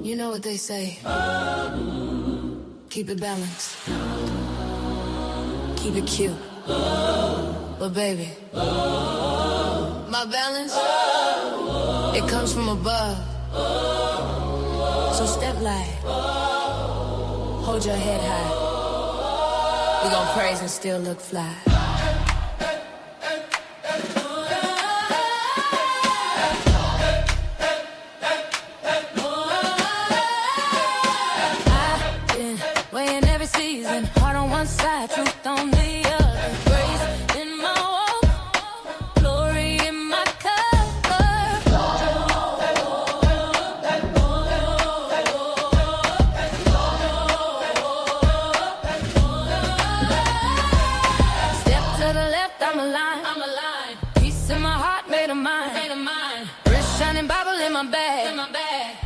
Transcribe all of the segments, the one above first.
You know what they say. Keep it balanced. Keep it cute. But baby, my balance, it comes from above. So step light. Hold your head high. We gon' praise and still look fly. Weighing every season, heart on one side, truth on the other. Grace in my walk, glory in my cover. Step to the left, I'm aligned. Peace in my heart, made of mine. Wrist shining, Bible in my bag.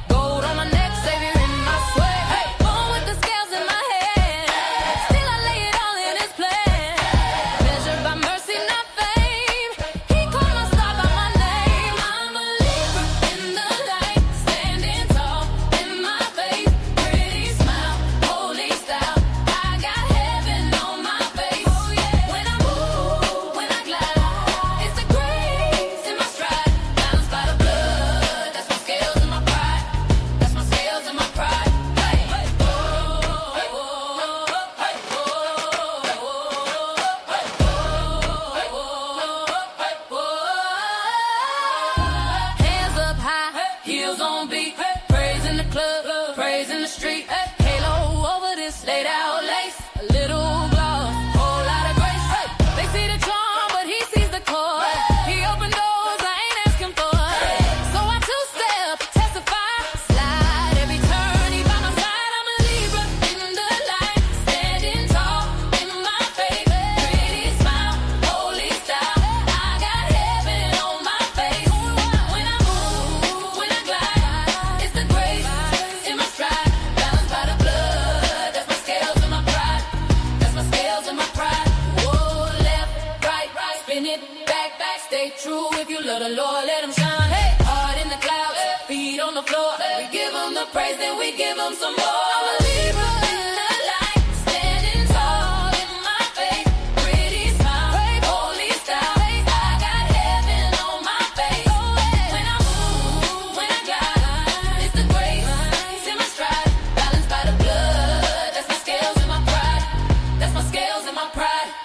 Gold on my neck, Savior in my sweat. Born with the scales in my head. Still I lay it all in His plan. Measured by mercy, not fame. He called my star by my name. I'm a Libra in the light, standing tall in my faith. Pretty smile, holy style. I got heaven on my face. When I move, when I glide, it's the grace in my stride. Balanced by the blood, that's my scales and my pride. That's my scales and my pride. Hands up high, heels on beat. Praise in the club, praise in the street. Halo over this laid out lace. A little gloss, whole lot of grace. They see the charm, but He sees the core. He opened doors I ain't asking for. So I two-step, testify, slide every turn. He by my side. I'm a Libra in the light, standing tall in my faith. Pretty smile, holy style. I got heaven on my face. When I move, when I glide, it's the grace in my stride. Balanced by the blood, that's my scales and my pride. That's my scales and my pride. Whoa, left, right, spin it, back, stay true. If you love the Lord, let Him shine. Hey, heart in the clouds, feet on the floor. We give Him the praise, then we give Him some more. I'm a Libra in the light, standing tall in my faith. Pretty smile, holy style. I got heaven on my face. When I move, when I glide, it's the grace in my stride. Balanced by the blood, that's my scales and my pride. That's my scales and my pride.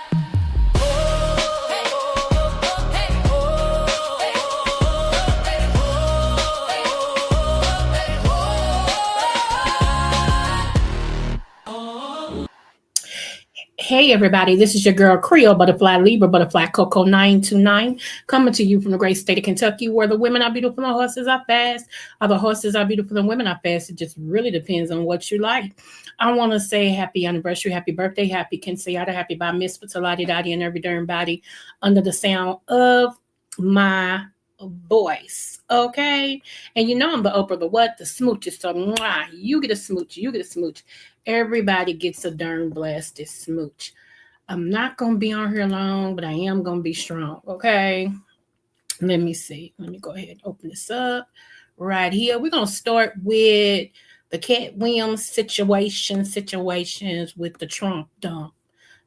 Hey everybody, this is your girl Creole Butterfly Libra Butterfly Coco 929 coming to you from the great state of Kentucky, where the women are beautiful and the horses are fast. Or the horses are beautiful and women are fast. It just really depends on what you like. I want to say happy anniversary, happy birthday, happy quinceañera, happy bar mitzvah to lottie dottie and every darn body under the sound of my voice. Okay, and you know I'm the Oprah, the what, the smooches. So mwah, you get a smooch, you get a smooch. Everybody gets a darn blasted smooch. I'm not going to be on here long, but I am going to be strong, okay? Let me see. Let me go ahead and open this up right here. We're going to start with the Cat Williams situations with the Trump dump,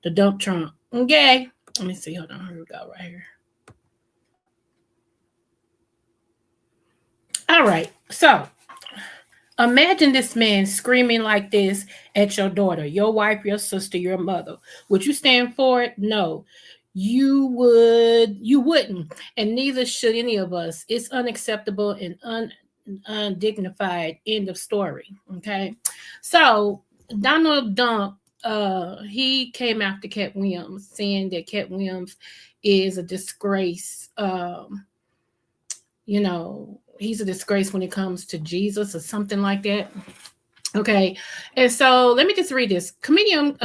the dump Trump, okay? Let me see. Hold on. Here we go right here. All right. So imagine this man screaming like this at your daughter, your wife, your sister, your mother. Would you stand for it? No, you wouldn't. And neither should any of us. It's unacceptable and undignified. End of story. Okay. So Donald Trump, he came after Cat Williams, saying that Cat Williams is a disgrace. He's a disgrace when it comes to Jesus or something like that. Okay. And so let me just read this. Comedian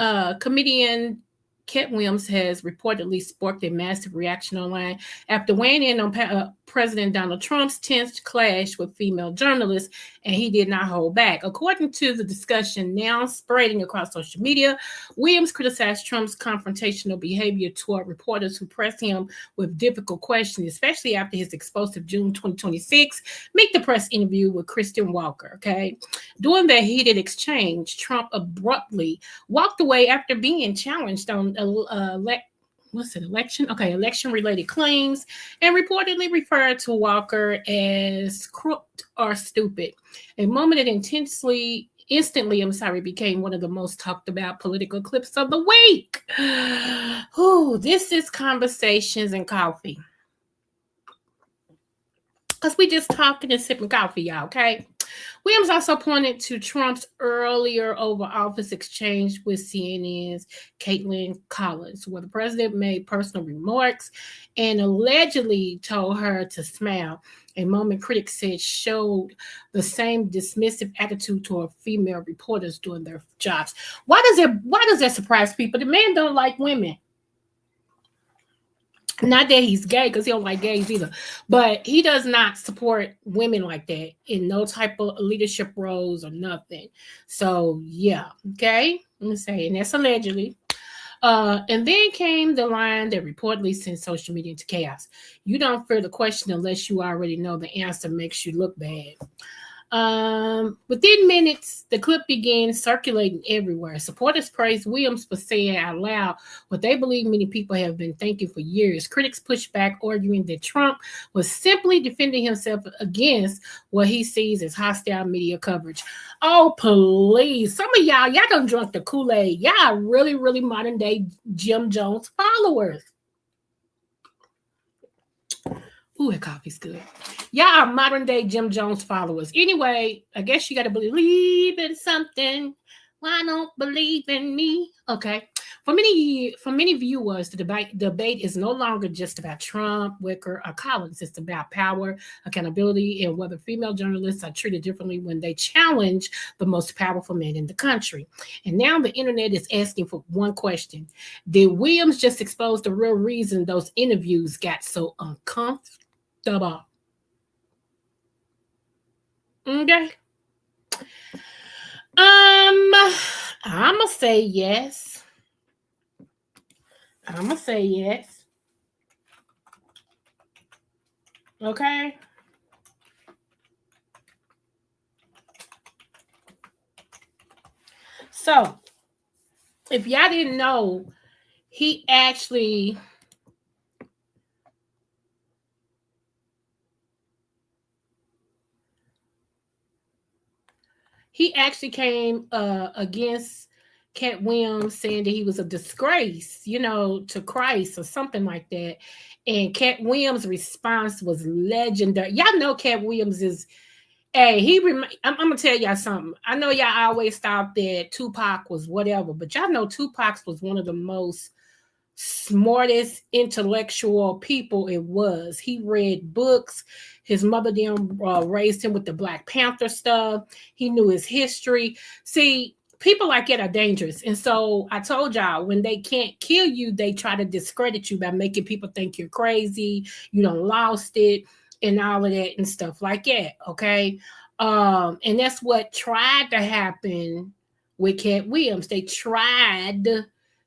Cat Williams has reportedly sparked a massive reaction online after weighing in on President Donald Trump's tense clash with female journalists, and he did not hold back. According to the discussion now spreading across social media, Williams criticized Trump's confrontational behavior toward reporters who pressed him with difficult questions, especially after his explosive June 2026 Meet the Press interview with Kristen Walker. Okay, during that heated exchange, Trump abruptly walked away after being challenged on election related claims, and reportedly referred to Walker as crooked or stupid, a moment that instantly became one of the most talked about political clips of the week. Ooh, this is Conversations and Coffee, because we just talking and sipping coffee, y'all. Okay. Williams also pointed to Trump's earlier Oval Office exchange with CNN's Caitlin Collins, where the president made personal remarks and allegedly told her to smile, a moment critics said showed the same dismissive attitude toward female reporters doing their jobs. Why does that surprise people? The man don't like women. Not that he's gay, because he don't like gays either, but he does not support women like that in no type of leadership roles or nothing. So yeah, okay. Let me say, and that's allegedly. And then came the line that reportedly sent social media into chaos. You don't fear the question unless you already know the answer makes you look bad. Within minutes, the clip began circulating everywhere. Supporters praised Williams for saying out loud what they believe many people have been thinking for years. Critics pushed back, arguing that Trump was simply defending himself against what he sees as hostile media coverage. Oh, please. Some of y'all done drunk the Kool-Aid. Y'all really, really modern day Jim Jones followers. Ooh, that coffee's good. Y'all are modern day Jim Jones followers. Anyway, I guess you got to believe in something. Why don't believe in me? Okay. For many viewers, the debate is no longer just about Trump, Wicker, or Collins. It's about power, accountability, and whether female journalists are treated differently when they challenge the most powerful man in the country. And now the internet is asking for one question. Did Williams just expose the real reason those interviews got so uncomfortable? Okay. I'ma say yes. Okay. So, if y'all didn't know, he actually came against Cat Williams, saying that he was a disgrace, to Christ or something like that. And Cat Williams' response was legendary. Y'all know Cat Williams is, hey, I'm gonna tell y'all something. I know y'all always thought that Tupac was whatever, but y'all know Tupac was one of the most smartest intellectual people it was. He read books. His mother then raised him with the Black Panther stuff. He knew his history. See, people like that are dangerous. And so I told y'all, when they can't kill you, they try to discredit you by making people think you're crazy, you done lost it, and all of that and stuff like that. Okay. And that's what tried to happen with Cat Williams. They tried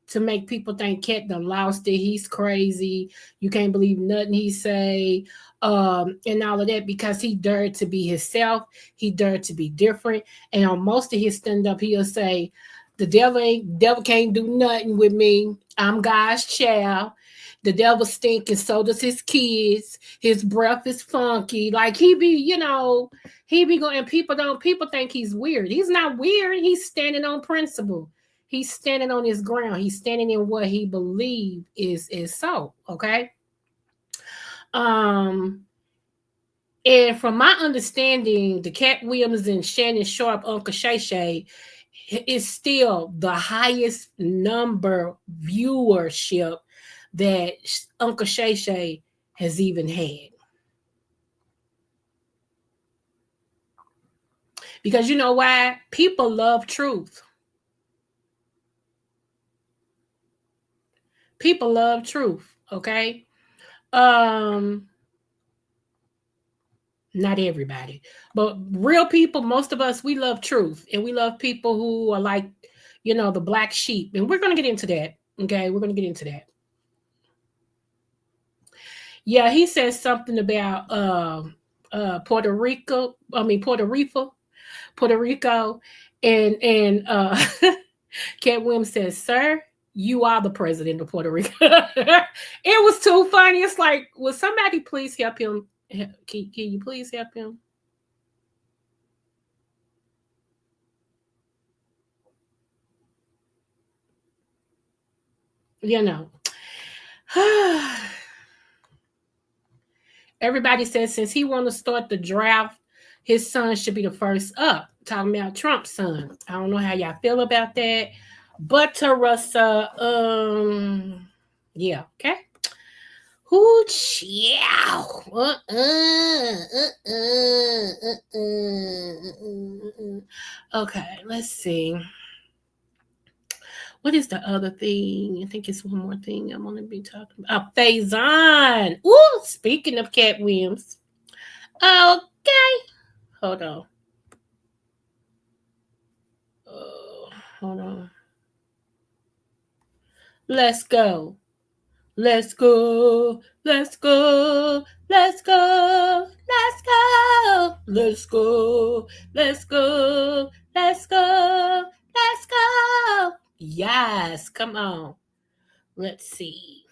to make people think Cat done lost it. He's crazy. You can't believe nothing he say, and all of that, because he dared to be himself. He dared to be different. And on most of his stand-up, he'll say, the devil can't do nothing with me. I'm God's child. The devil stink and so does his kids. His breath is funky. Like he be going, and people think he's weird. He's not weird. He's standing on principle. He's standing on his ground. He's standing in what he believes is so, okay? And from my understanding, the Cat Williams and Shannon Sharpe, Uncle Shay Shay, is still the highest number viewership that Uncle Shay Shay has even had. Because you know why? People love truth. People love truth, okay? Um, not everybody, but real people, most of us, we love truth, and we love people who are like, the black sheep. And we're gonna get into that. Okay, we're gonna get into that. Yeah, he says something about Puerto Rico. I mean Puerto Rico, and Cat Williams says, "Sir, you are the president of Puerto Rico." It was too funny. It's like, will somebody please help him? Can you please help him? You know. Everybody says since he want to start the draft, his son should be the first up. Talking about Trump's son. I don't know how y'all feel about that. But Teresa, yeah, okay. Hooch, yeah. Okay, let's see. What is the other thing? I think it's one more thing I want to be talking about. Faison. Ooh, speaking of Cat Williams. Okay. Hold on. Uh, hold on. Let's go. Let's go. Let's go. Let's go. Let's go. Let's go. Let's go. Let's go. Let's go. Yes, come on. Let's see.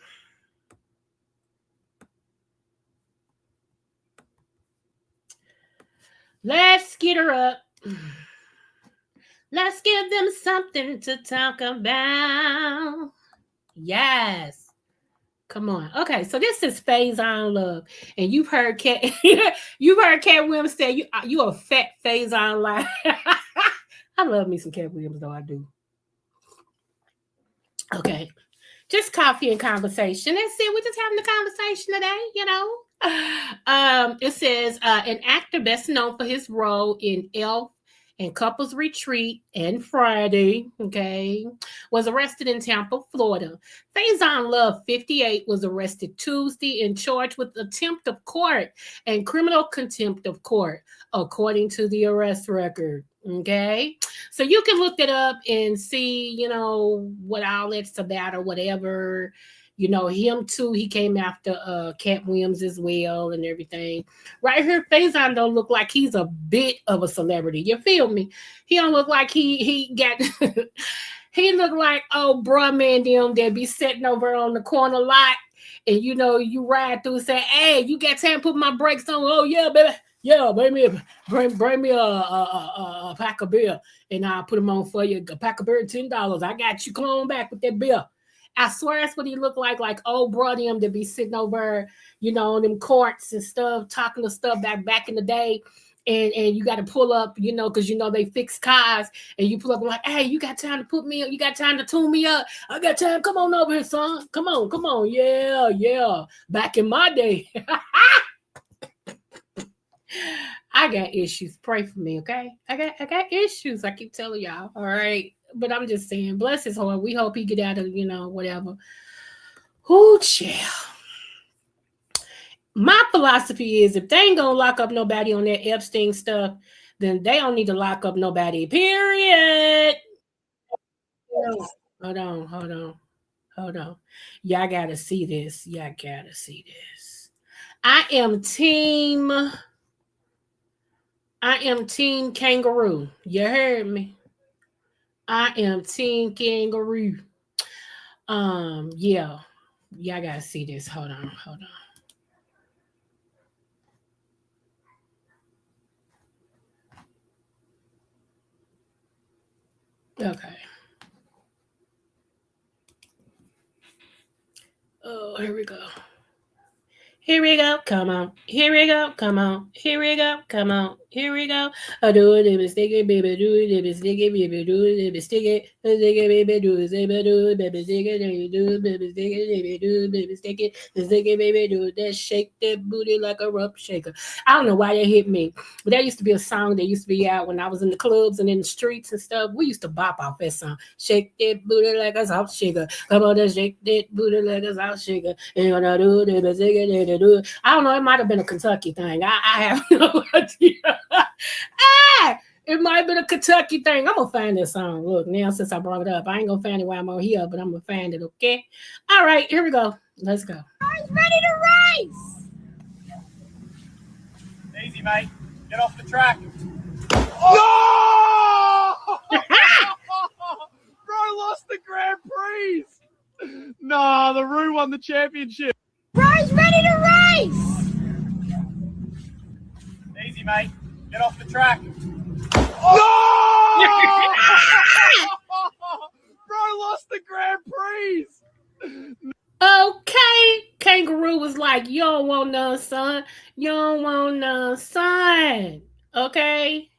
Let's get her up. Let's give them something to talk about. Yes. Come on. Okay, so this is Phase on Love. And you've heard Cat you've heard Cat Williams say you a fat Phase on Love. I love me some Cat Williams though, I do. Okay. Just coffee and conversation. That's it. We're just having a conversation today. It says an actor best known for his role in Elf and Couples Retreat and Friday, okay, was arrested in Tampa, Florida. Faison Love, 58, was arrested Tuesday and charged with attempt of court and criminal contempt of court, according to the arrest record. Okay, so you can look it up and see, what all it's about or whatever. Him too. He came after Cat Williams as well and everything. Right here, Faison don't look like he's a bit of a celebrity. You feel me? He don't look like he got. He look like bruh man them that be sitting over on the corner lot, and you ride through and say, "Hey, you got time to put my brakes on?" Oh yeah, baby. Yeah, bring me a pack of beer, and I'll put them on for you. A pack of beer, $10. I got you. Come on back with that beer. I swear that's what he looked like old bro them to be sitting over, on them courts and stuff, talking to stuff back in the day. And you got to pull up, because they fix cars, and you pull up and like, hey, you got time to put me up? You got time to tune me up? I got time. Come on over here, son. Come on. Yeah, yeah. Back in my day. I got issues. Pray for me, okay? I got issues. I keep telling y'all. All right. But I'm just saying, bless his heart. We hope he get out of, whatever. Who chill. My philosophy is if they ain't gonna lock up nobody on that Epstein stuff, then they don't need to lock up nobody. Period. Hold on. Y'all gotta see this. I am team kangaroo. You heard me. I am team kangaroo. Yeah. Y'all gotta see this. Hold on. Okay. Oh, here we go. Here we go. Come on. Here we go. Come on. Here we go. Come on. Here we go. I do it, baby, stick it, baby, do it, baby, stick it, baby, do it, baby, stick it, baby, do it, baby, do it, baby, stick it, baby, do it, baby, stick it, baby, do it, baby, stick it, baby, do it, that shake that booty like a rough shaker. I don't know why that hit me, but there used to be a song that used to be out when I was in the clubs and in the streets and stuff. We used to bop off that song. Shake that booty like a soft shaker. Come on, just shake that booty like a soft shaker. And you're gonna do it, baby, stick it, do it. I don't know. It might have been a Kentucky thing. I have no idea. It might have been a Kentucky thing. I'm gonna find this song. Look, now since I brought it up, I ain't gonna find it while I'm on here, but I'm gonna find it, okay? All right, here we go. Let's go. Cars ready to race! Easy, mate. Get off the track. Oh! No! Bro lost the Grand Prix. Nah, the Roo won the championship. Cars ready to race! Easy, mate. Get off the track. Oh! Bro lost the Grand Prix. Okay. Kangaroo was like, you don't want none, son. You don't want none, son. Okay.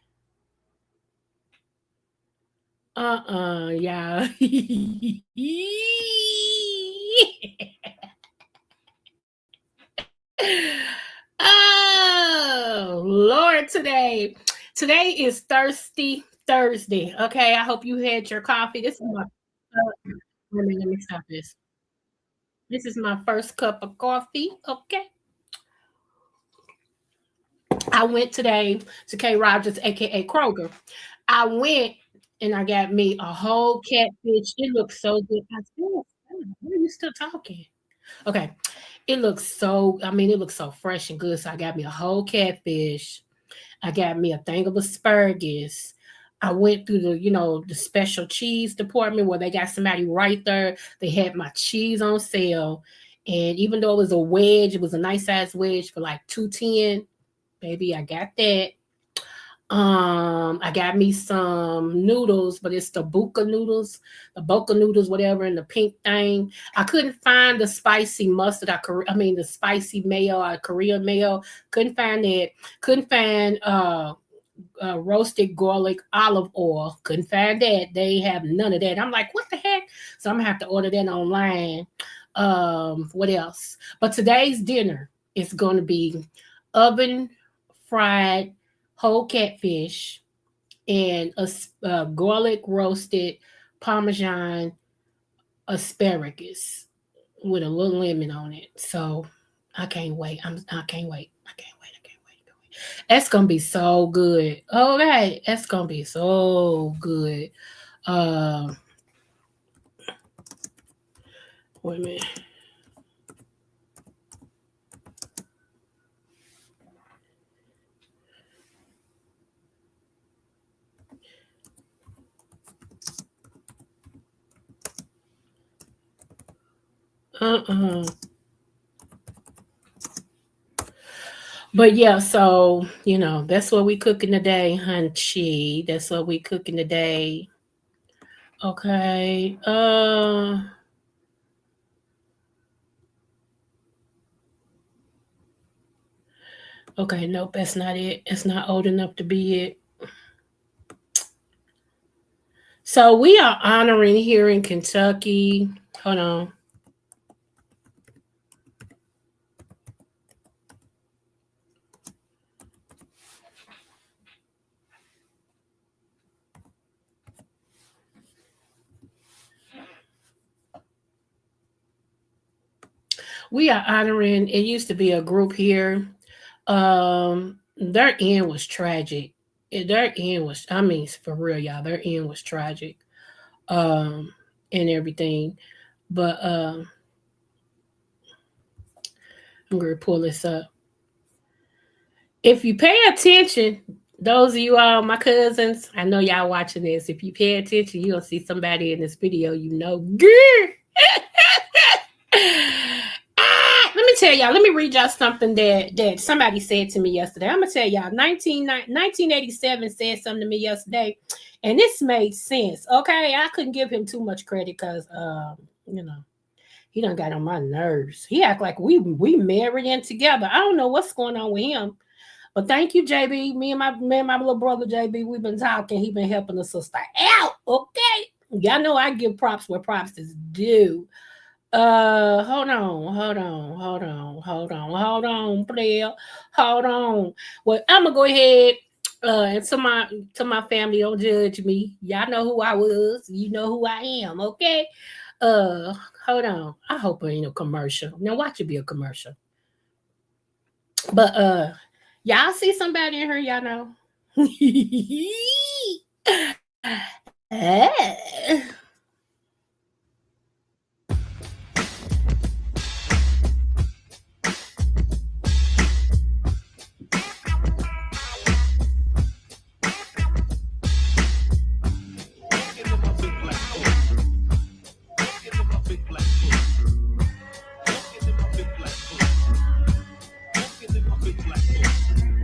Yeah. Oh, Lord, today. Today is Thirsty Thursday. Okay, I hope you had your coffee. This is my let me stop this. This is my first cup of coffee. Okay. I went today to K. Rogers, aka Kroger. I went and I got me a whole catfish. It looks so good. I still, why are you still talking? Okay. It looks so fresh and good. So I got me a whole catfish. I got me a thing of asparagus. I went through the special cheese department where they got somebody right there. They had my cheese on sale. And even though it was a wedge, it was a nice size wedge for like 210. Baby, I got that. I got me some noodles, but it's the boca noodles, whatever, in the pink thing. I couldn't find the spicy mustard. The spicy mayo, Korean mayo. Couldn't find that. Couldn't find roasted garlic olive oil. Couldn't find that. They have none of that. I'm like, what the heck? So I'm gonna have to order that online. What else? But today's dinner is gonna be oven fried whole catfish and a garlic roasted Parmesan asparagus with a little lemon on it. So I can't wait. I can't wait. I can't wait. I can't wait. That's gonna be so good. Okay, that's gonna be so good. Wait a minute. But yeah, so that's what we cooking today, hunchy. That's what we cooking today. Okay. Okay, nope, that's not it. It's not old enough to be it. So we are honoring here in Kentucky. Hold on. We are honoring, it used to be a group here. Their end was tragic. Their end was, for real, y'all, their end was tragic. And everything. But I'm gonna pull this up. If you pay attention, those of you all, my cousins, I know y'all watching this. If you pay attention, you'll see somebody in this video, girl. Let me tell y'all, let me read y'all something that somebody said to me yesterday. I'm gonna tell y'all, 1987 said something to me yesterday, and this made sense. Okay, I couldn't give him too much credit because he done got on my nerves. He act like we married in together. I don't know what's going on with him. But thank you, JB. Me and my little brother JB, we've been talking. He been helping the sister out. Okay. Y'all know I give props where props is due. Hold on, player. Hold on. Well, I'm gonna go ahead. And to my family, don't judge me. Y'all know who I was. You know who I am. Okay. Uh, hold on. I hope it ain't a commercial. Now watch it be a commercial. But y'all see somebody in here, y'all know.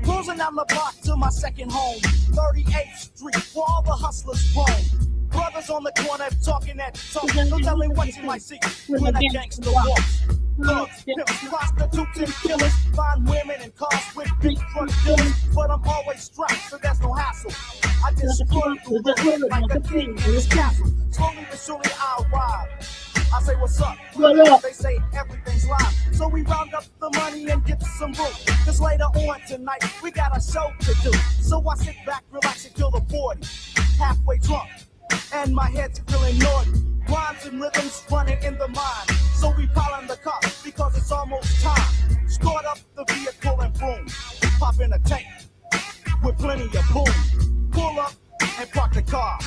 Cruising down the block to my second home, 38th Street, where all the hustlers roam. Brothers on the corner talking that talk, no telling what you might see when a gangster walks. Thugs, pimps, prostitutes, and killers find women in cars with big truck dealers, but I'm always strapped, so there's no hassle. I just run through the hood like a king in his castle. Slowly but surely I arrive. I say, what's up? They say everything's live. So we round up the money and get some room. Cause later on tonight, we got a show to do. So I sit back, relax, and kill the 40. Halfway drunk, and my head's feeling naughty. Rhymes and rhythms running in the mind. So we pile in the car because it's almost time. Start up the vehicle and boom. Pop in a tank with plenty of boom. Pull up and park the car.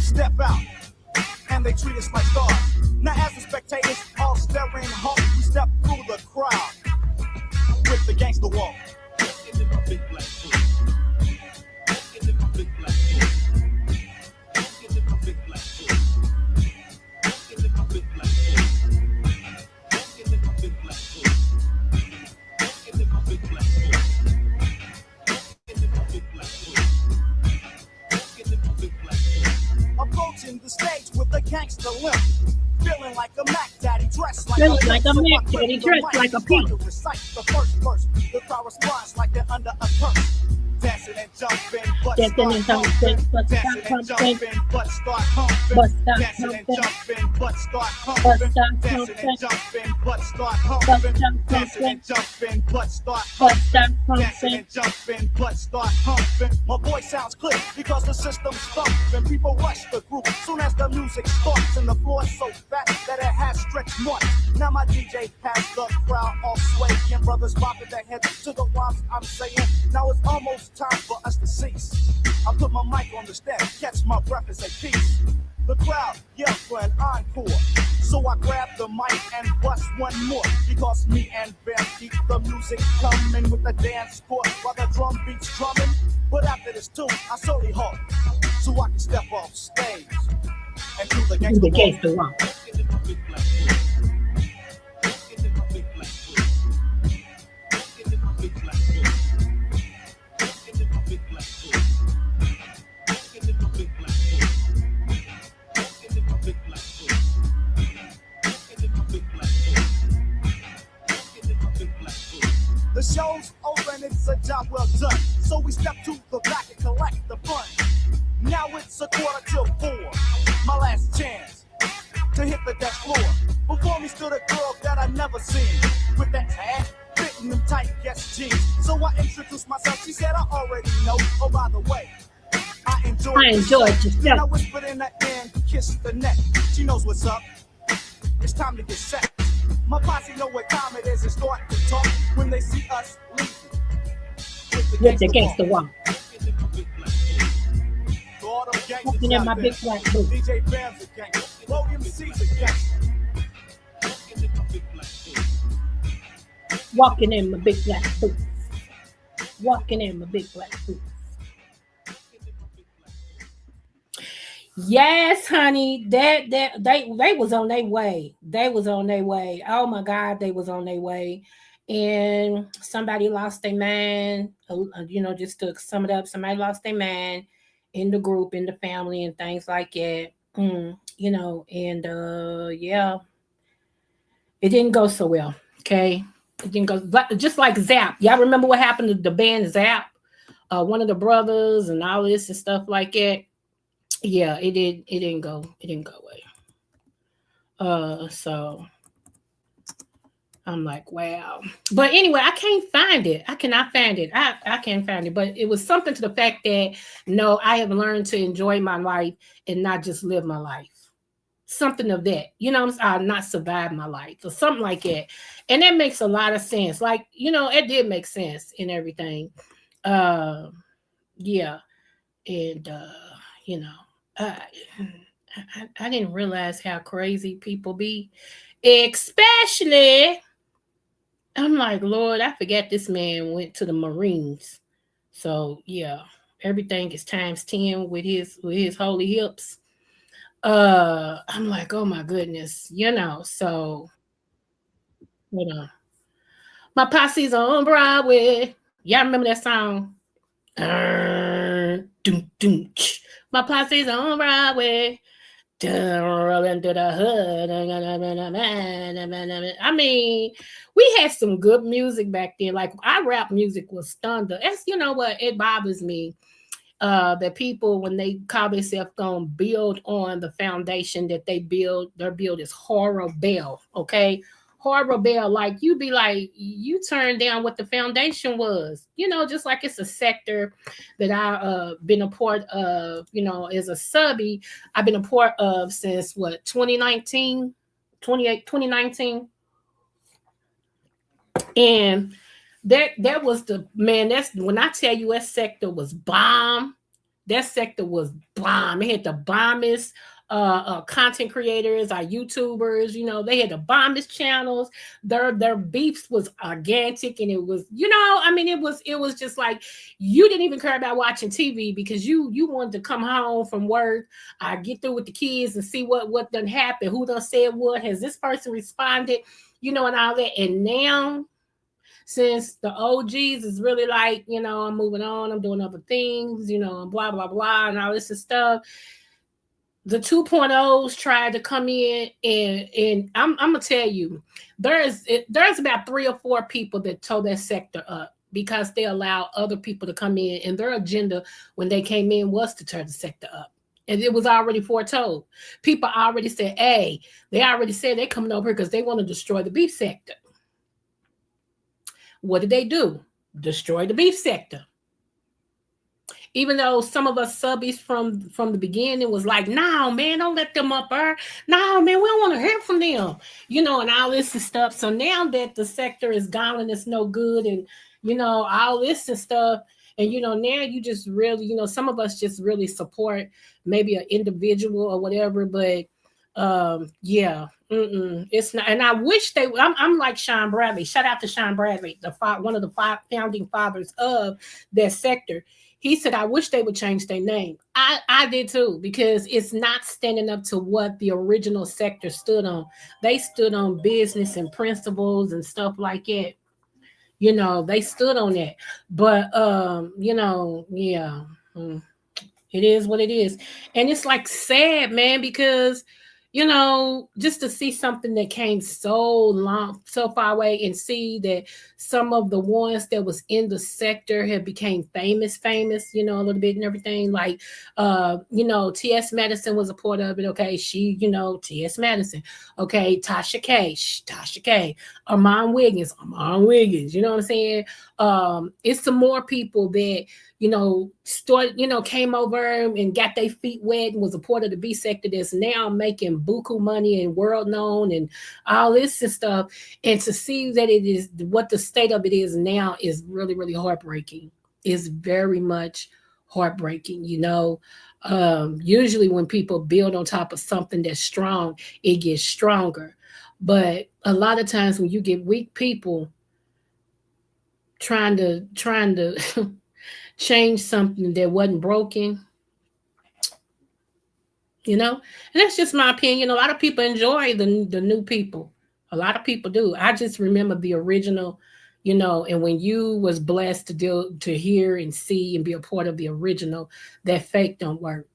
Step out. And they treat us like stars. Now as the spectators all staring home, we step through the crowd with the gangster walk. Approaching the stage with a gangster limp. Feeling like a Mac Daddy, dressed like Feeling a like a pimp. Mac Daddy, dressed like a pimp. To recite the first verse, the crowd responds like they're under a curse. Dancing and jumping, but Dancing and jumping, but dancing and start humping. jumping, but start humping. But start Dancing and humping. jumping, but start But humping. start Dancing humping. and jumping, but start But humping. start Dancing humping. and jumping, but start But start Dancing humping. and jumping, but start humping. My voice sounds clear because the system's thumping. People rush the group soon as the music starts, and the floor is so fat that it has stretched marks. Now my DJ has the crowd all swaying. Brothers bobbing their heads to the rhymes I'm saying. Now it's almost time for us to cease. I put my mic on the stand, catch my breath and say peace. The crowd yells for an encore. So I grab the mic and bust one more. Because me and Bam keep the music coming with the dance floor while the drum beats drumming. But after this tune, I slowly halt so I can step off stage and do the The gangster gangster walk. walk. The show's over and it's a job well done. So we step to the back and collect the fun. Now it's a 4:45. My last chance to hit the dance floor. Before me stood a girl that I never seen. With that tag, fitting them tight guess jeans. So I introduced myself. She said I already know. Oh, by the way, I enjoyed yourself. Then I whispered in her ear and kissed the neck. She knows what's up. It's time to get set. My posse know what time it is and start to talk when they see us leaving. With the gangster walk. To all them gangsters Walking in out my there, big black boot. DJ Bam's a gangster. William C's a gangster. Walking in my big black boots. Walking in my big black boots. Yes, honey. That they was on their way. They was on their way. Oh my God, they was on their way. And somebody lost their man. Just to sum it up, somebody lost their man in the group, in the family, and things like that. And yeah, it didn't go so well. Okay. It didn't go just like Zap. Y'all remember what happened to the band Zap? One of the brothers and all this and stuff like that. Yeah, it didn't go away. So I'm like, wow. But anyway, I can't find it. I cannot find it. I can't find it. But it was something to the fact that no, I have learned to enjoy my life and not just live my life. Something of that, I'll not survive my life or something like that. And that makes a lot of sense. Like, it did make sense and everything. Yeah. And, I, I didn't realize how crazy people be, especially I'm like, Lord, I forgot this man went to the Marines. So yeah, everything is times 10 with his holy hips. I'm like, oh my goodness, so my posse's on Broadway. Y'all remember that song? Doom, doom, my posse's on Broadway. Rolling through the hood. I mean, we had some good music back then. Like our rap music was thunder. That's what it bothers me. That people, when they call themselves gonna build on the foundation that their build is horrible. Okay. Horrible, like you be like, you turn down what the foundation was, just like it's a sector that I been a part of, as a subby. I've been a part of since what, 2019. And that was the man. That's when I tell you that sector was bomb. That sector was bomb. It had the bombest content creators, our YouTubers. They had the bombest channels. Their beefs was gigantic, and it was, it was just like you didn't even care about watching TV because you wanted to come home from work, get through with the kids and see what done happened, who done said what, has this person responded, and all that. And now, since the OGs is really like, I'm moving on, I'm doing other things, and blah, blah, blah, and all this stuff. The 2.0s tried to come in, and I'm going to tell you, there's about 3 or 4 people that tore that sector up because they allow other people to come in, and their agenda when they came in was to tear the sector up. And it was already foretold. People already said, hey, they already said they're coming over here because they want to destroy the beef sector. What did they do? Destroy the beef sector. Even though some of us subbies from the beginning was like, no, man, don't let them up there. No, man, we don't want to hear from them. And all this and stuff. So now that the sector is gone and it's no good and, all this and stuff. And, now you just really, some of us just really support maybe an individual or whatever. But yeah. It's not, and I wish they. I'm like Sean Bradley. Shout out to Sean Bradley, one of the 5 founding fathers of that sector. He said, "I wish they would change their name." I did too, because it's not standing up to what the original sector stood on. They stood on business and principles and stuff like that. They stood on that. But yeah. It is what it is. And it's like sad, man, because just to see something that came so far away and see that some of the ones that was in the sector have became famous, a little bit and everything. Like, T.S. Madison was a part of it. Okay. She, T.S. Madison. Okay. Tasha K. Armand Wiggins. You know what I'm saying? It's some more people that, came over and got their feet wet and was a part of the B sector that's now making buku money and world known and all this and stuff. And to see that it is what the state of it is now is really, really heartbreaking. It's very much heartbreaking. Usually when people build on top of something that's strong, it gets stronger. But a lot of times when you get weak people trying to change something that wasn't broken, and that's just my opinion. A lot of people enjoy the new people. A lot of people do. I just remember the original, and when you was blessed to hear and see and be a part of the original, that fake don't work.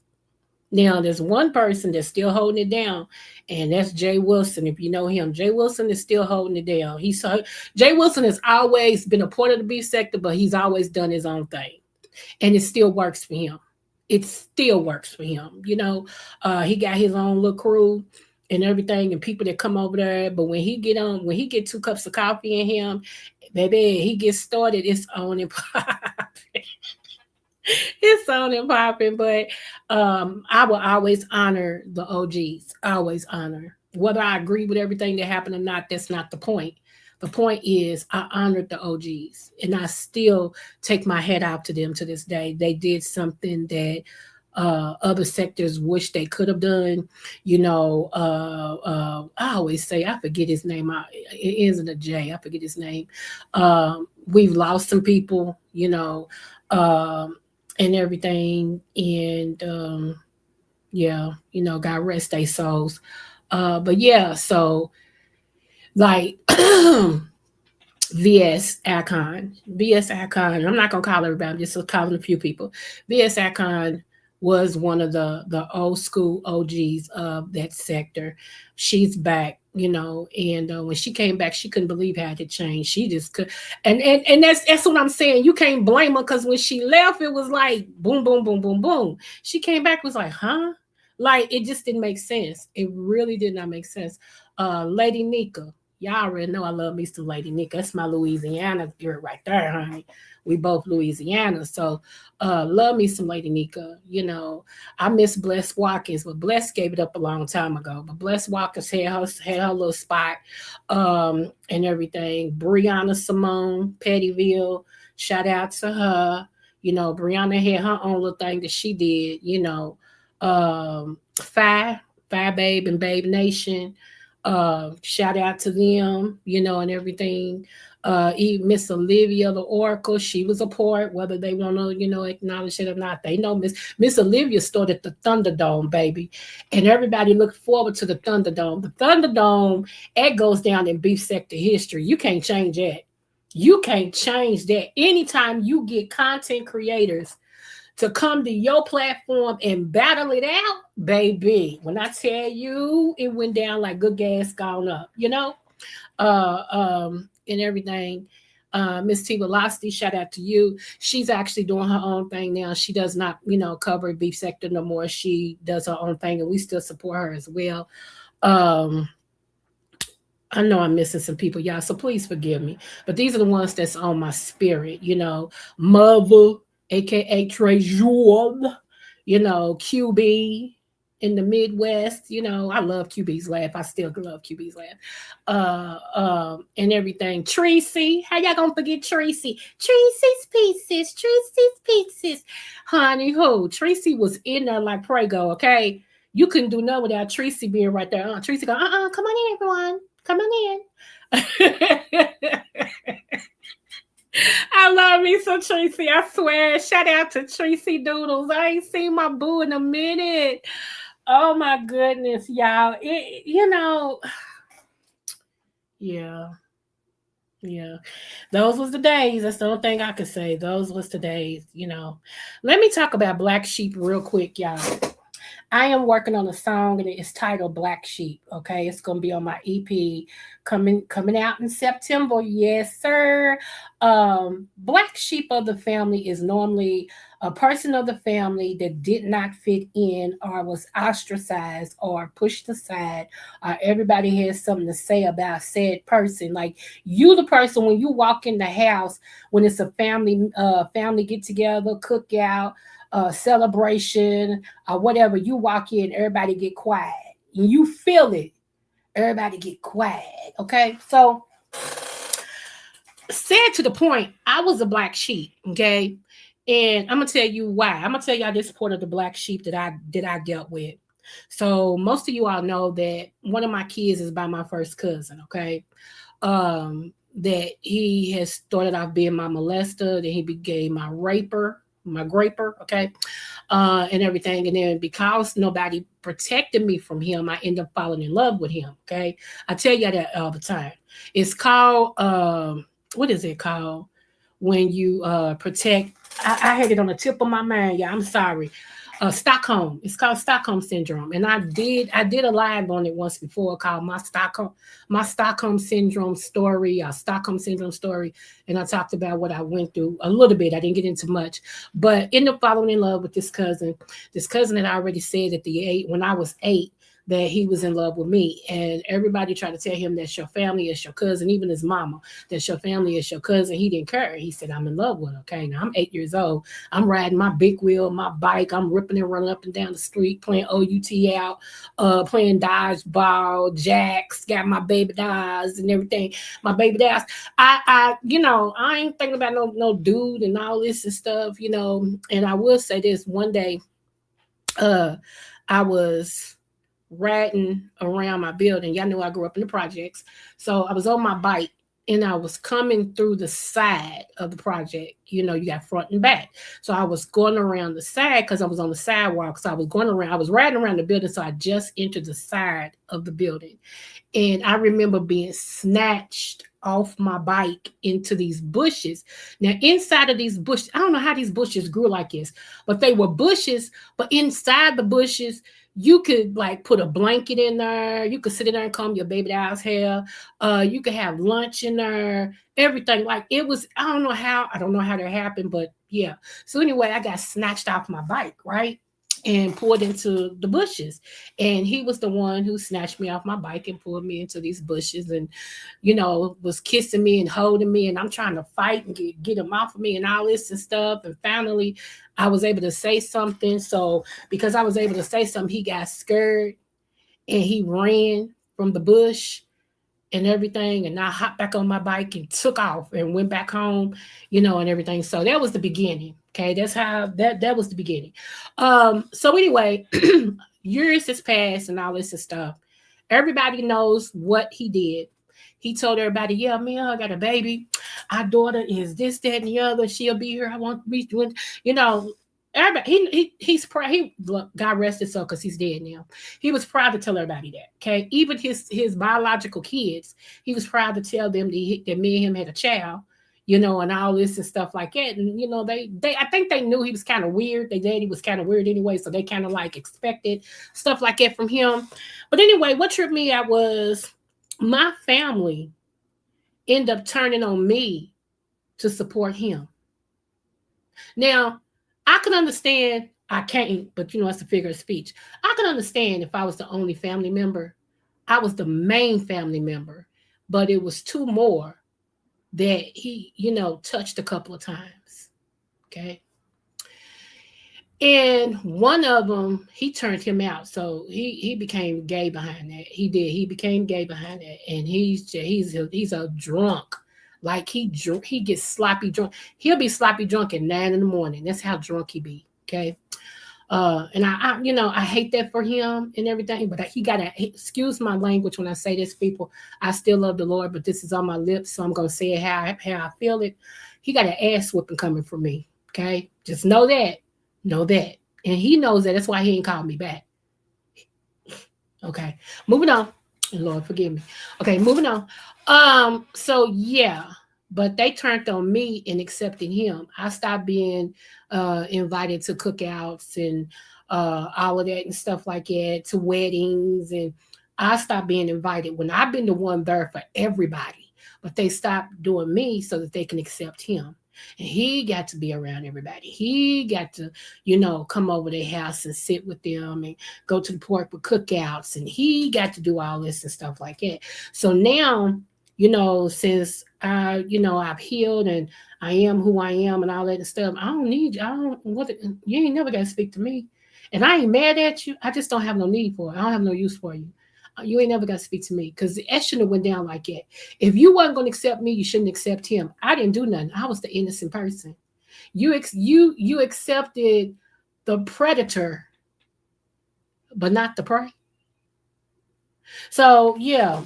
Now, there's one person that's still holding it down, and that's Jay Wilson. If you know him, Jay Wilson is still holding it down. Jay Wilson has always been a part of the beef sector, but he's always done his own thing, and it still works for him. It still works for him. He got his own little crew and everything, and people that come over there. But when he get 2 cups of coffee in him, baby, he gets started. It's on and popping. It's on and popping. But I will always honor the OGs. Always honor. Whether I agree with everything that happened or not, that's not the point. The point is I honored the OGs, and I still take my head out to them to this day. They did something that other sectors wish they could have done. I always say, I forget his name. It ends in a J. I forget his name. We've lost some people, and everything. And yeah, God rest their souls. But yeah, so like VS Icon. VS Icon. I'm not gonna call everybody, I'm just calling a few people. VS Icon was one of the old school OGs of that sector. She's back, and when she came back, she couldn't believe how it changed. She just could, and that's what I'm saying. You can't blame her, because when she left, it was like boom, boom, boom, boom, boom. She came back, was like, huh? Like it just didn't make sense. It really did not make sense. Lady Nika. Y'all already know I love me some Lady Nika. That's my Louisiana girl right there, honey. We both Louisiana. So love me some Lady Nika. I miss Bless Watkins, but Bless gave it up a long time ago. But Bless Watkins had her little spot and everything. Brianna Simone, Pettyville, shout out to her. Brianna had her own little thing that she did, Fi Babe and Babe Nation. Shout out to them, and everything. Even Miss Olivia, the Oracle, she was a part, whether they want to, acknowledge it or not. They know Miss Olivia started the Thunderdome, baby. And everybody looked forward to the Thunderdome. The Thunderdome, it goes down in beef sector history. You can't change that. You can't change that. Anytime you get content creators to come to your platform and battle it out, baby. When I tell you, it went down like good gas gone up, and everything. Miss T Velocity, shout out to you. She's actually doing her own thing now. She does not, cover beef sector no more. She does her own thing, and we still support her as well. I know I'm missing some people, y'all, so please forgive me. But these are the ones that's on my spirit, Mother, aka Trejour, QB in the Midwest. I love QB's laugh. I still love QB's laugh. And everything. Tracy, how y'all gonna forget Tracy? Tracy's pieces. Honey, who? Tracy was in there like Prego, okay? You couldn't do nothing without Tracy being right there. Tracy go, come on in, everyone. Come on in. I love me some Tracy. I swear. Shout out to Tracy Doodles. I ain't seen my boo in a minute. Oh my goodness, y'all. Yeah. Those was the days. That's the only thing I could say. Those was the days, Let me talk about Black Sheep real quick, y'all. I am working on a song, and it's titled Black Sheep. Okay, it's gonna be on my EP coming out in September. Yes, sir. Black sheep of the family is normally a person of the family that did not fit in or was ostracized or pushed aside. Everybody has something to say about said person. Like you, the person when you walk in the house when it's a family get together, cookout. Celebration or whatever, you walk in, everybody get quiet. And you feel it. Everybody get quiet. Okay. So said to the point, I was a black sheep. Okay. And I'm gonna tell you why. I'm gonna tell y'all this part of the black sheep that I dealt with. So most of you all know that one of my kids is by my first cousin. Okay. That he has started off being my molester, then he became my graper, okay, and everything. And then because nobody protected me from him, I ended up falling in love with him, okay? I tell you that all the time. It's called, what is it called? When you protect, I had it on the tip of my mind, yeah, I'm sorry. Stockholm. It's called Stockholm syndrome, and I did a live on it once before called my Stockholm syndrome story, Stockholm syndrome story, and I talked about what I went through a little bit. I didn't get into much, but ended up falling in love with this cousin. This cousin that I already said when I was 8. That he was in love with me, and everybody tried to tell him that's your family, is your cousin, even his mama, that's your family, is your cousin. He didn't care. He said, I'm in love with her. Okay, now I'm 8 years old. I'm riding my big wheel, my bike. I'm ripping and running up and down the street, playing OUT out, playing dodgeball, jacks, got my baby dolls and everything. My baby dolls. I ain't thinking about no dude and all this and stuff, And I will say this: one day, I was riding around my building. Y'all know I grew up in the projects. So I was on my bike and I was coming through the side of the project. You got front and back. So I was going around the side because I was on the sidewalk. So I was riding around the building. So I just entered the side of the building. And I remember being snatched off my bike into these bushes. Now, inside of these bushes, I don't know how these bushes grew like this, but they were bushes. But inside the bushes, you could like put a blanket in there. You could sit in there and comb your baby doll's hair. You could have lunch in there. Everything, like it was. I don't know how that happened, but yeah. So anyway, I got snatched off my bike, right, and pulled into the bushes. And he was the one who snatched me off my bike and pulled me into these bushes, and was kissing me and holding me. And I'm trying to fight and get him off of me and all this and stuff. And finally, I was able to say something. So because I was able to say something, he got scared and he ran from the bush and everything. And I hopped back on my bike and took off and went back home, and everything. So that was the beginning. Okay. That's how that was the beginning. So anyway, years has passed and all this and stuff. Everybody knows what he did. He told everybody, yeah, man, I got a baby. Our daughter is this, that, and the other. She'll be here. I want to be doing, everybody. He's proud. Look, God rest his soul, because he's dead now. He was proud to tell everybody that. Okay, even his biological kids, he was proud to tell them that me and him had a child, and all this and stuff like that. And they I think they knew he was kind of weird. Their daddy was kind of weird anyway, so they kind of like expected stuff like that from him. But anyway, what tripped me out was my family ended up turning on me to support him. Now, I can understand, I can't, but it's a figure of speech. I can understand if I was the only family member. I was the main family member, but it was two more that he, touched a couple of times. Okay. And one of them, he turned him out. So he became gay behind that. He did. He became gay behind that. And he's a drunk. Like he gets sloppy drunk. He'll be sloppy drunk at 9 a.m. That's how drunk he be. Okay. And I hate that for him and everything, but he gotta, excuse my language when I say this, people. I still love the Lord, but this is on my lips, so I'm gonna say it how I feel it. He got an ass whooping coming from me. Okay. Just know that. And he knows that. That's why he ain't called me back. Okay, moving on. And Lord forgive me. Okay, moving on. So yeah, but they turned on me and accepting him. I stopped being invited to cookouts and all of that and stuff like that, to weddings, and I stopped being invited when I've been the one there for everybody. But they stopped doing me so that they can accept him. And he got to be around everybody. He got to, come over their house and sit with them and go to the park with cookouts. And he got to do all this and stuff like that. So now, since I've healed and I am who I am and all that and stuff, you ain't never got to speak to me. And I ain't mad at you. I just don't have no need for it. I don't have no use for you. You ain't never got to speak to me, because that shouldn't have went down like that. If you wasn't going to accept me, you shouldn't accept him. I didn't do nothing. I was the innocent person. You accepted the predator, but not the prey. So yeah,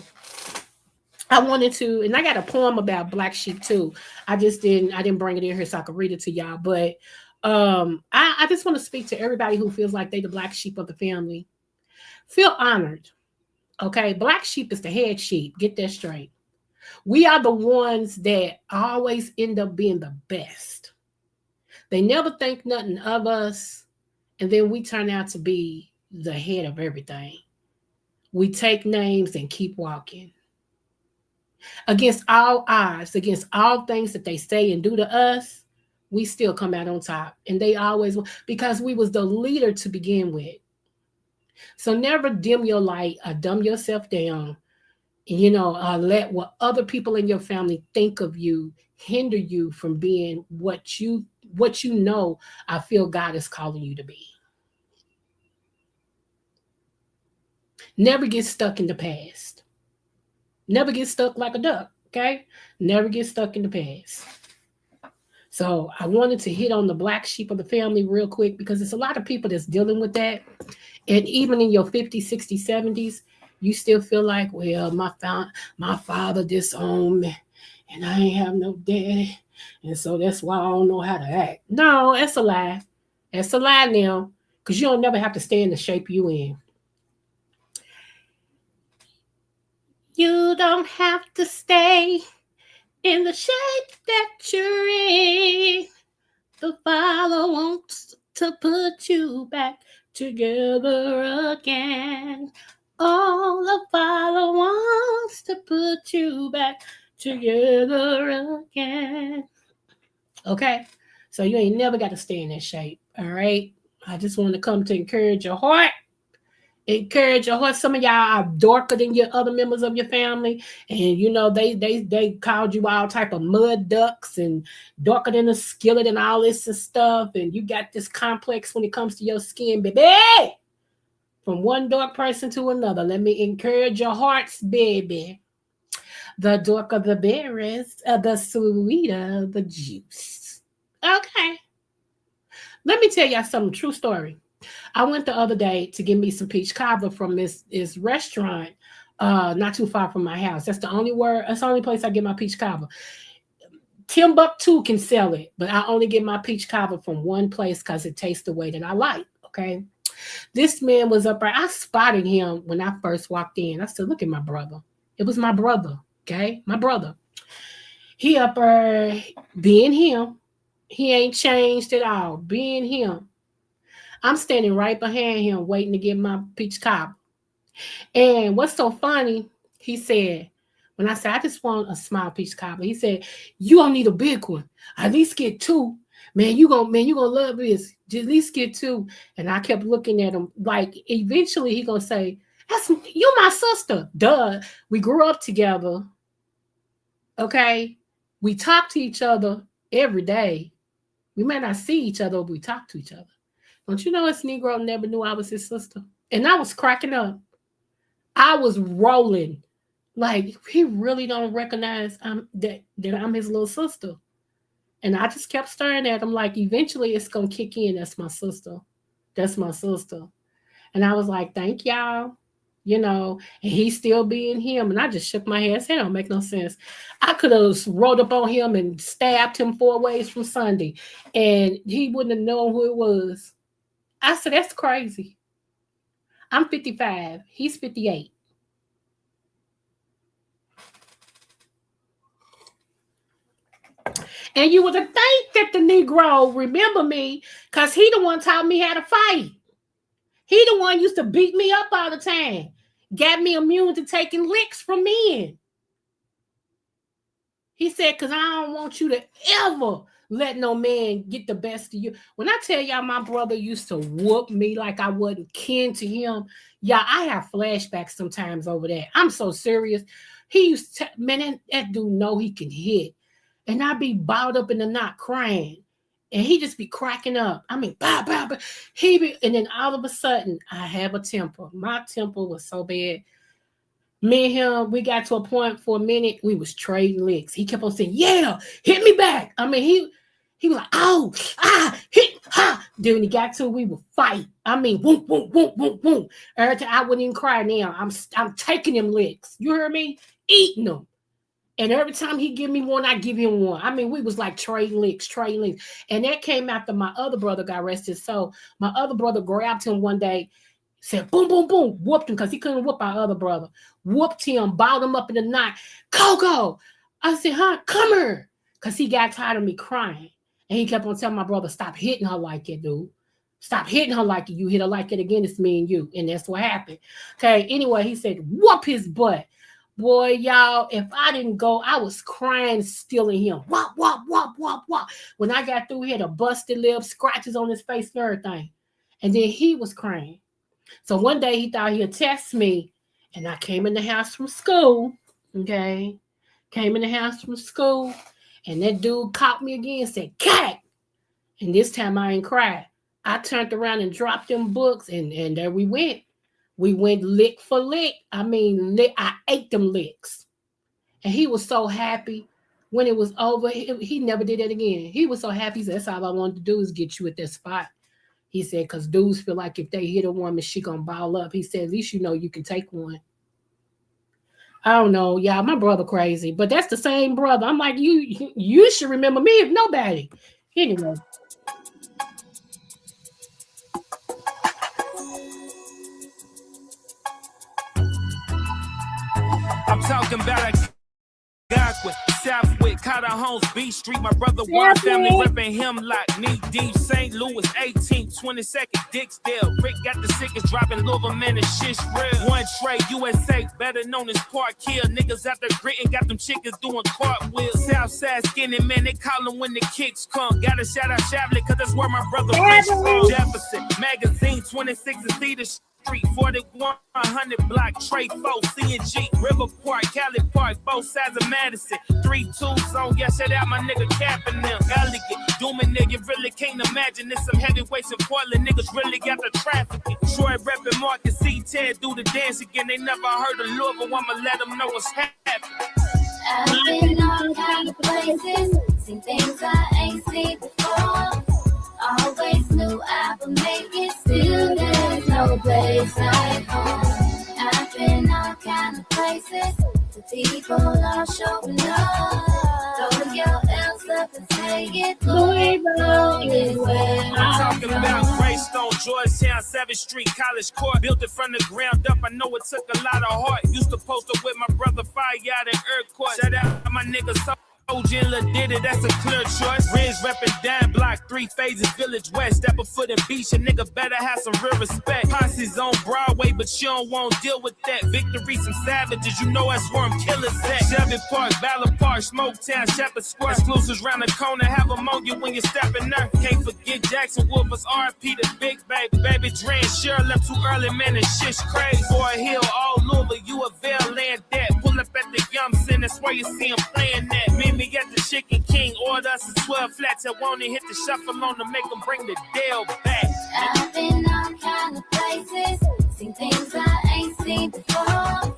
I wanted to, and I got a poem about black sheep too. I didn't bring it in here so I could read it to y'all. But I just want to speak to everybody who feels like they the black sheep of the family. Feel honored. Okay, black sheep is the head sheep. Get that straight. We are the ones that always end up being the best. They never think nothing of us, And then we turn out to be the head of everything. We take names and keep walking. Against all odds, against all things that they say and do to us, we still come out on top. And they always, because we was the leader to begin with. So never dim your light or dumb yourself down. Let what other people in your family think of you hinder you from being what you know I feel God is calling you to be. Never get stuck in the past. Never get stuck like a duck, okay? Never get stuck in the past. So I wanted to hit on the black sheep of the family real quick because there's a lot of people that's dealing with that. And even in your 50s, 60s, 70s, you still feel like, well, my father disowned me and I ain't have no daddy. And so that's why I don't know how to act. No, that's a lie. That's a lie now because you don't never have to stay in the shape you in. You don't have to stay in the shape that you're in. The Father wants to put you back together again. Oh, the Father wants to put you back together again. Okay? So you ain't never got to stay in that shape. All right? I just want to come to encourage your heart. Encourage your heart. Some of y'all are darker than your other members of your family, and they called you all type of mud ducks and darker than a skillet and all this and stuff. And you got this complex when it comes to your skin, baby. From one dark person to another. Let me encourage your hearts, baby. The darker the berries, the sweeter the juice. Okay. Let me tell y'all some true story. I went the other day to get me some peach cobbler from this restaurant not too far from my house. That's the only place I get my peach cobbler. Timbuktu can sell it, but I only get my peach cobbler from one place because it tastes the way that I like, okay? This man was up there. I spotted him when I first walked in. I said, look at my brother. It was my brother, okay? My brother. He up there being him. He ain't changed at all, being him. I'm standing right behind him waiting to get my peach cobbler. And what's so funny, he said, when I said, I just want a small peach cobbler, he said, you don't need a big one. At least get two. Man, you gonna love this. Just at least get two. And I kept looking at him like eventually he gonna say, you my sister. Duh. We grew up together. Okay. We talk to each other every day. We may not see each other, but we talk to each other. Don't you know this Negro never knew I was his sister? And I was cracking up. I was rolling. Like, he really don't recognize that I'm his little sister. And I just kept staring at him like, eventually it's going to kick in. That's my sister. That's my sister. And I was like, thank y'all. And he's still being him. And I just shook my head. It don't make no sense. I could have rolled up on him and stabbed him 4 ways from Sunday. And he wouldn't have known who it was. I said, that's crazy. I'm 55. He's 58. And you would have think that the Negro remember me because he the one taught me how to fight. He the one used to beat me up all the time. Got me immune to taking licks from men. He said, because I don't want you to ever let no man get the best of you. When I tell y'all my brother used to whoop me like I wasn't kin to him, y'all, I have flashbacks sometimes over that. I'm so serious. He used to, man, that dude know he can hit. And I'd be balled up in the knot crying. And he just be cracking up. I mean, bah, bah, bah. And then all of a sudden, I have a temper. My temper was so bad. Me and him, we got to a point for a minute, we was trading licks. He kept on saying, yeah, hit me back. I mean, he was like, oh, hit, ha. Then when he got to it, we would fight. I mean, boom, boom, boom, boom, boom. Every time I wouldn't even cry now. I'm taking them licks. You heard me? Eating them. And every time he give me one, I give him one. I mean, we was like trading licks. And that came after my other brother got arrested. So my other brother grabbed him one day, said, boom, boom, boom, whooped him because he couldn't whoop our other brother. Whooped him, balled him up in the knot. Coco. I said, huh, come here. Because he got tired of me crying. And he kept on telling my brother, stop hitting her like that, dude. Stop hitting her like you hit her like it again. It's me and you. And that's what happened. Okay. Anyway, he said, whoop his butt. Boy, y'all, if I didn't go, I was crying, stealing him. Wop, wop, wop, wop, wop. When I got through, he had a busted lip, scratches on his face and everything. And then he was crying. So one day he thought he'd test me. And I came in the house from school. Okay. Came in the house from school. And that dude caught me again and said, cat. And this time I ain't cried. I turned around and dropped them books, and there we went. We went lick for lick. I mean, I ate them licks. And he was so happy when it was over. He never did it again. He was so happy. He said, that's all I wanted to do is get you at that spot. He said, because dudes feel like if they hit a woman, she going to ball up. He said, at least you know you can take one. I don't know, y'all. My brother crazy, but that's the same brother. I'm like, you should remember me if nobody. Anyway. I'm talking about a Godwin, Southwick, Cotter Homes, B Street. My brother, one family repping him like knee deep. St. Louis, 18th, 22nd, Dixdale. Rick got the sickest dropping Louisville, man, and shit's real. One Trey, USA, better known as Park Hill. Niggas out there gritting, got them chickens doing cartwheels. Southside skinny, man, they call them when the kicks come. Gotta shout out Shavley, cause that's where my brother Rich from. Jefferson, Magazine, 26 and Cedar Street, 4100 block, Trey 4, C&G, River Park, Cali Park, both sides of Madison. 3-2 zone, yeah, shout out my nigga capping them. Elegant, dooming nigga, really can't imagine this. Some heavyweights in Portland, niggas really got the trafficking. Troy reppin' Marcus C10, do the dance again. They never heard of Louisville, I'ma let them know what's happening. I've been all kind of places, seen things I ain't seen before. Always knew I would make it, still there's no place like home. I've been all kind of places, the people are showing love. Throw your L's up and say it, Louisville is where I'm talking about Greystone, Georgetown, 7th Street, College Court. Built it from the ground up, I know it took a lot of heart. Used to post up with my brother Fire out in Court. Shout out to my niggas. OG and Lil Diddy, that's a clear choice. Riz reppin' Dime Block, 3 phases, Village West. Step a foot in beach, a nigga better have some real respect. Posse's on Broadway, but you don't want to deal with that. Victory, some savages, you know that's where I'm killers at. Chevy Park, Ballard Park, Smoketown, Shepherd Square. Exclusives round the corner, have them on you when you're stepping there. Can't forget Jackson Wood was RP, the big baby. Baby Dre and Cheryl left too early, man, and shit's crazy. For a hill, all Louisville, you avail land that. Pull up at the Yum Center, that's where you see him playing that. Me at the Chicken King, order us a 12 flats. I want to hit the shuffle on to make them bring the Dale back. I've been all kind of places, seen things I ain't seen before.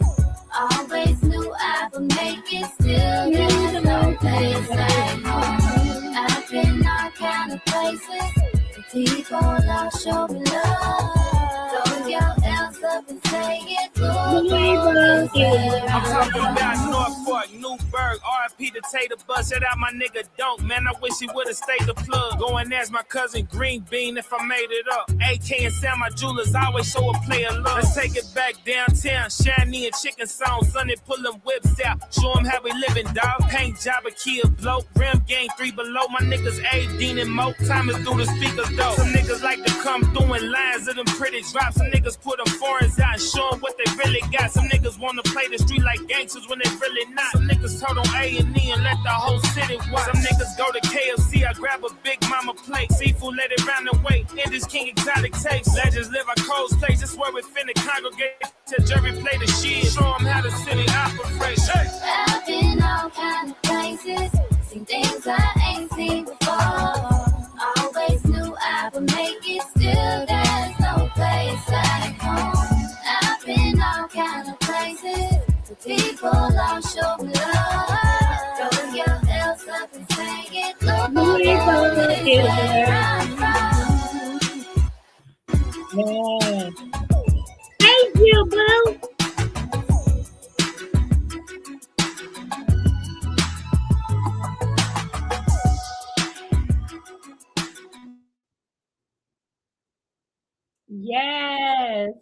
Always knew I would make it, still there's no place like home. I've been all kind of places, the people are showing love. Throw your L's up and say it, Louisville is where I'm talking about Norfolk, Newburgh, RP the Tater Bus. Shout out my nigga Donk, man, I wish he would've stayed the plug. Going as my cousin Green Bean if I made it up. AK and Sam, my jewelers always show a player love. Let's take it back downtown, Shiny and Chicken Song. Sonny pull them whips out, show them how we living, dog. Paint job, a Kia bloke, Rim Gang 3 below. My niggas A, Dean and Mo, time is through the speakers though. Some niggas like to come through in lines of them pretty drops. Some niggas put them foreigns out and show them what they really got. Some niggas wanna play the street like gangsters when they really not. Some niggas told on A&E and let the whole city watch. Some niggas go to KFC, I grab a Big Mama plate. Seafood, let it round the way. Indies King exotic taste. Legends live our cold place. This where we finna congregate. Till Jerry play the shit. Show them how the city operates. Hey. I've been all kind of places, seen things I ain't seen before. Always knew I would make it, still there's no place like home. I've been all kind of places, the people all show me love. Throw your L's up and say it, Louisville is where I'm from. Yeah. Thank you, boo. Yes.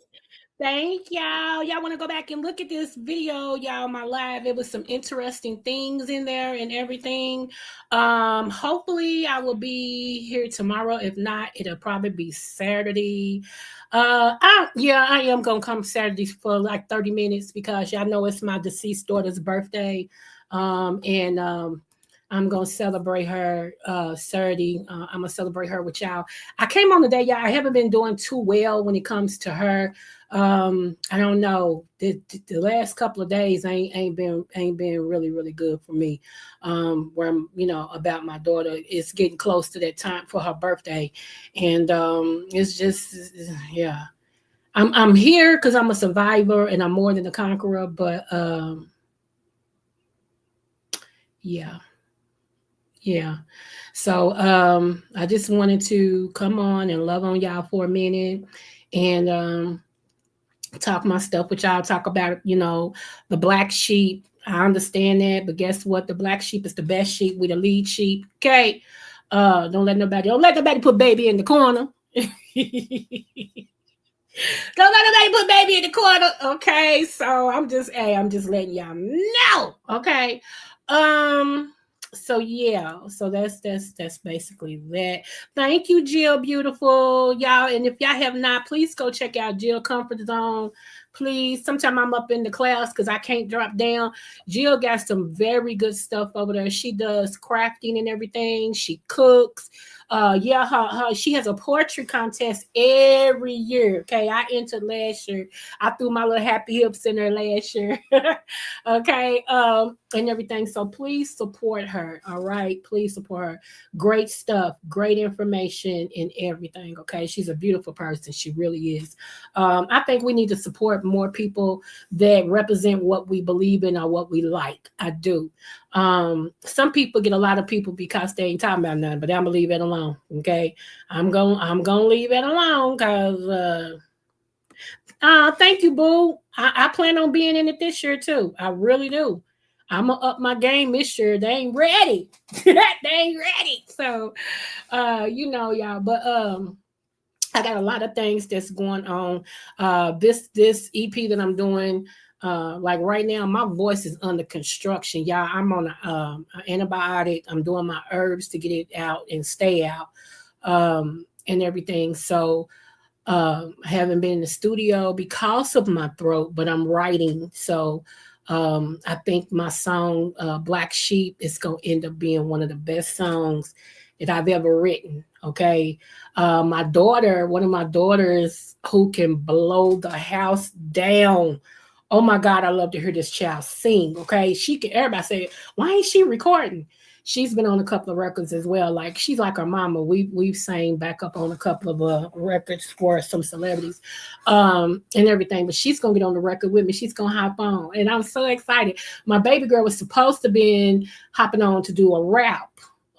Thank y'all. Y'all want to go back and look at this video, y'all, my live. It was some interesting things in there and everything. Hopefully I will be here tomorrow. If not, it'll probably be Saturday. I am gonna come Saturday for like 30 minutes because y'all know it's my deceased daughter's birthday. And I'm gonna celebrate her Saturday. I'm gonna celebrate her with y'all. I came on today, y'all. I haven't been doing too well when it comes to her. I don't know. The last couple of days ain't been really good for me. Where I'm, about my daughter. It's getting close to that time for her birthday, and it's just yeah. I'm here because I'm a survivor and I'm more than a conqueror. But yeah. Yeah. So I just wanted to come on and love on y'all for a minute and talk my stuff with y'all, talk about, the black sheep. I understand that, but guess what? The black sheep is the best sheep. We the lead sheep. Okay. Don't let nobody put baby in the corner. Don't let nobody put baby in the corner. Okay. So I'm just letting y'all know. Okay. So yeah, so that's basically that. Thank you, Jill, beautiful y'all. And if y'all have not, please go check out Jill Comfort Zone. Please, sometime I'm up in the class because I can't drop down. Jill got some very good stuff over there. She does crafting and everything. She cooks. She has a poetry contest every year. Okay, I entered last year. I threw my little happy hips in there last year. Okay, and everything. So please support her. All right, please support her. Great stuff, great information, and everything. Okay, she's a beautiful person. She really is. I think we need to support more people that represent what we believe in or what we like. I do. Some people get a lot of people because they ain't talking about nothing, but I'm gonna leave it alone. Okay, I'm gonna leave it alone because thank you, boo. I plan on being in it this year too. I really do. I'm gonna up my game this year. They ain't ready. They ain't ready. So y'all, but I got a lot of things that's going on. This EP that I'm doing, like right now, my voice is under construction, y'all. I'm on an antibiotic. I'm doing my herbs to get it out and stay out, and everything. So I haven't been in the studio because of my throat, but I'm writing. So I think my song Black Sheep is going to end up being one of the best songs that I've ever written. Okay. One of my daughters who can blow the house down. Oh my God, I love to hear this child sing. Okay. Everybody say, why ain't she recording? She's been on a couple of records as well. Like she's like her mama. We've sang back up on a couple of records for some celebrities, and everything. But she's gonna get on the record with me. She's gonna hop on, and I'm so excited. My baby girl was supposed to be hopping on to do a rap.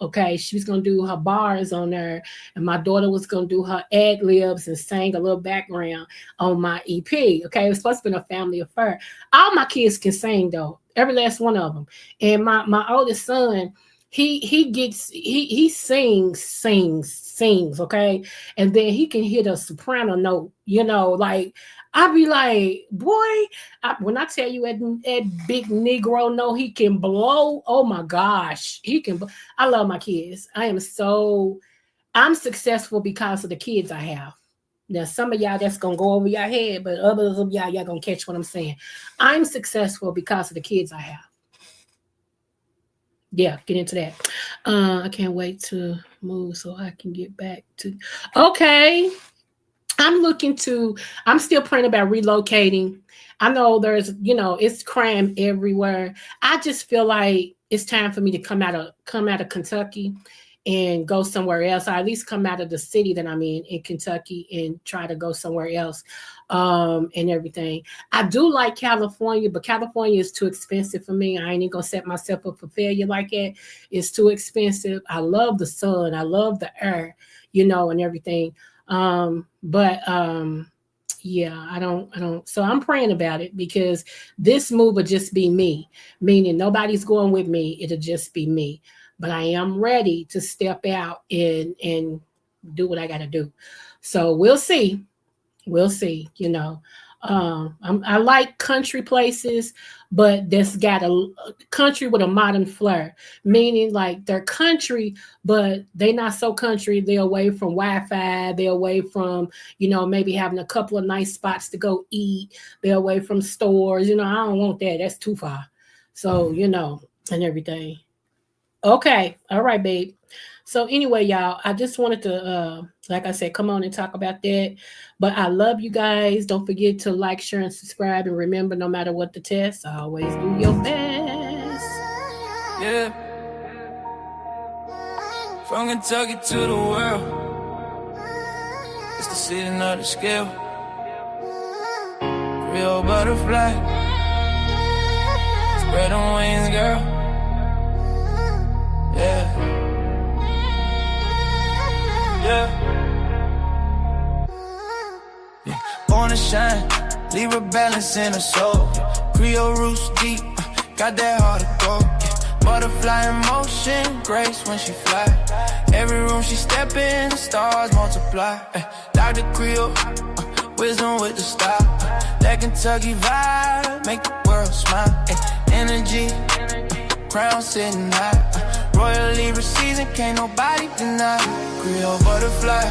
Okay, she was gonna do her bars on there, and my daughter was gonna do her ad libs and sing a little background on my EP. Okay, it was supposed to be a family affair. All my kids can sing though, every last one of them. And my oldest son, he sings, okay, and then he can hit a soprano note, like I be like, boy, when I tell you that big Negro know he can blow, oh my gosh, he can. I love my kids. I'm successful because of the kids I have. Now, some of y'all that's gonna go over your head, but others of y'all gonna catch what I'm saying. I'm successful because of the kids I have. Yeah, get into that. I can't wait to move so I can get back to. Okay, I'm still praying about relocating. I know it's crime everywhere. I just feel like it's time for me to come out of Kentucky and go somewhere else. Or at least come out of the city that I'm in Kentucky and try to go somewhere else, and everything. I do like California, but California is too expensive for me. I ain't even gonna set myself up for failure like that. It's too expensive. I love the sun. I love the air, and everything. Yeah, I don't. So I'm praying about it because this move will just be me, meaning nobody's going with me. It'll just be me. But I am ready to step out and do what I got to do. So we'll see. We'll see, I like country places, but that's got a country with a modern flair, meaning like they're country, but they not so country. They're away from Wi-Fi. They're away from, maybe having a couple of nice spots to go eat. They're away from stores. I don't want that. That's too far. So, and everything. Okay. All right, babe. So anyway, y'all, I just wanted to, like I said, come on and talk about that. But I love you guys. Don't forget to like, share, and subscribe. And remember, no matter what the test, always do your best. Yeah. From Kentucky to the world, it's the city, not the scale. Creole butterfly, spread them wings, girl. Yeah. Yeah. Born to shine, leave a balance in her soul. Creole roots deep, got that heart of gold. Butterfly in motion, grace when she fly. Every room she step in, the stars multiply. Dr.Creole, wisdom with the style. That Kentucky vibe, make the world smile. Energy, crown sitting high. Royal Libra season, can't nobody deny. Creole butterfly,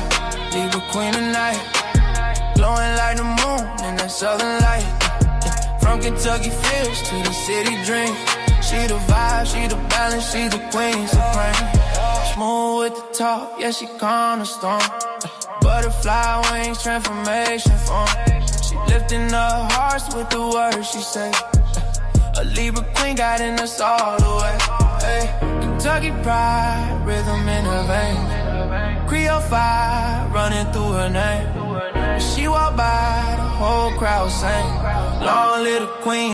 Libra queen tonight. Glowing like the moon in that southern light. From Kentucky fields to the city dream. She the vibe, she the balance, she the queen supreme. Smooth with the talk, yeah, she calm the storm. Butterfly wings, transformation form. She lifting up hearts with the words she say. A Libra queen guiding us all the way. Hey, Kentucky pride, rhythm in her veins. Creole fire running through her name. She walk by, the whole crowd sang. Long little queen.